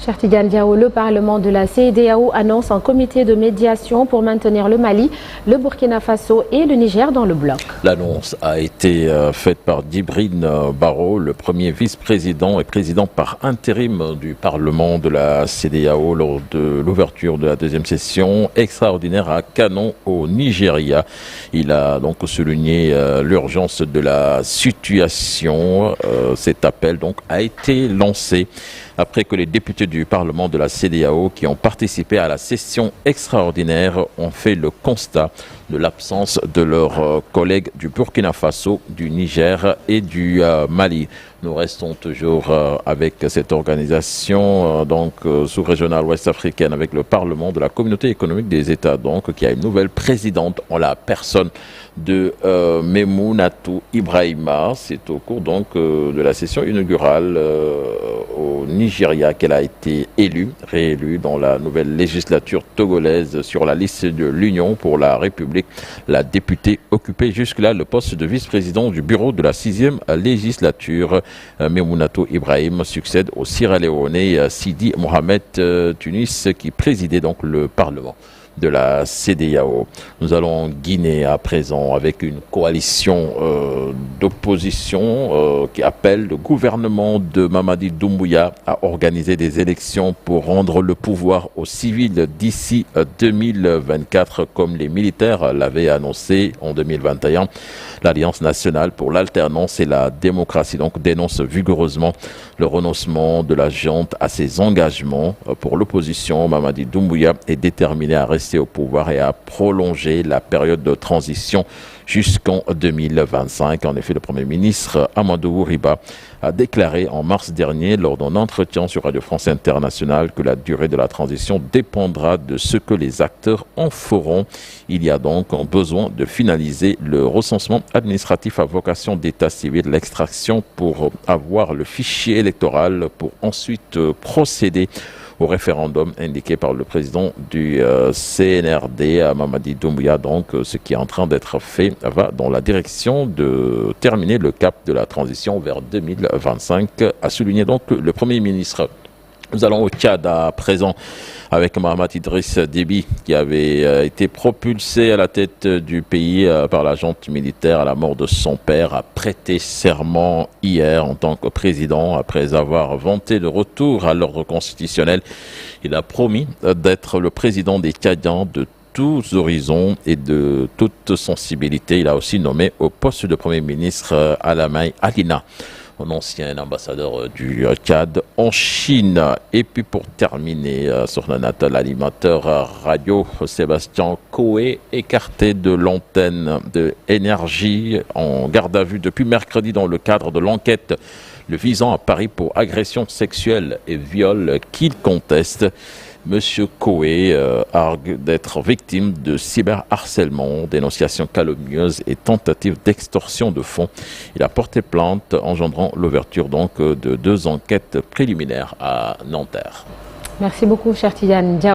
Cher Tidiane Diao, le Parlement de la CEDEAO annonce un comité de médiation pour maintenir le Mali, le Burkina Faso et le Niger dans le bloc. L'annonce a été faite par Djibril Baro, le premier vice-président et président par intérim du Parlement de la CEDEAO lors de l'ouverture de la deuxième session extraordinaire à Kano au Nigeria. Il a donc souligné l'urgence de la situation. Cet appel donc a été lancé après que les députés du Parlement de la CEDEAO qui ont participé à la session extraordinaire ont fait le constat de l'absence de leurs collègues du Burkina Faso, du Niger et du Mali. Nous restons toujours avec cette organisation sous-régionale ouest-africaine, avec le Parlement de la Communauté économique des États, qui a une nouvelle présidente en la personne de Memounatou Ibrahima. C'est au cours de la session inaugurale au Nigeria qu'elle a été réélue dans la nouvelle législature togolaise sur la liste de l'Union pour la République. La députée occupait jusque-là le poste de vice-président du bureau de la 6e législature. Memounatou Ibrahim succède au Sierra-Léonais Sidi Mohamed Tunis qui présidait donc le Parlement de la CEDEAO. Nous allons en Guinée à présent avec une coalition d'opposition qui appelle le gouvernement de Mamadi Doumbouya à organiser des élections pour rendre le pouvoir aux civils d'ici 2024 comme les militaires l'avaient annoncé en 2021. L'Alliance nationale pour l'alternance et la démocratie dénonce vigoureusement le renoncement de la junte à ses engagements. Pour l'opposition, Mamadi Doumbouya est déterminé à rester au pouvoir et à prolonger la période de transition jusqu'en 2025. En effet, le Premier ministre Amadou Riba a déclaré en mars dernier lors d'un entretien sur Radio France Internationale que la durée de la transition dépendra de ce que les acteurs en feront. Il y a donc besoin de finaliser le recensement administratif à vocation d'état civil, l'extraction pour avoir le fichier électoral pour ensuite procéder au référendum indiqué par le président du CNRD, Mamadi Doumbouya. Donc, ce qui est en train d'être fait va dans la direction de terminer le cap de la transition vers 2025, a souligné donc le Premier ministre. Nous allons au Tchad à présent avec Mahamat Idriss Déby qui avait été propulsé à la tête du pays par la junte militaire à la mort de son père, a prêté serment hier en tant que président après avoir vanté le retour à l'ordre constitutionnel. Il a promis d'être le président des Tchadiens de tous horizons et de toute sensibilité. Il a aussi nommé au poste de Premier ministre Alamay Alina, un ancien ambassadeur du Tchad en Chine. Et puis pour terminer, sur la natal, l'animateur radio Sébastien Coé, écarté de l'antenne de Énergie en garde à vue depuis mercredi dans le cadre de l'enquête le visant à Paris pour agression sexuelle et viol qu'il conteste. Monsieur Coé argue d'être victime de cyberharcèlement, dénonciation calomnieuse et tentative d'extorsion de fonds. Il a porté plainte, engendrant l'ouverture de 2 enquêtes préliminaires à Nanterre. Merci beaucoup, cher Tidiane Diao.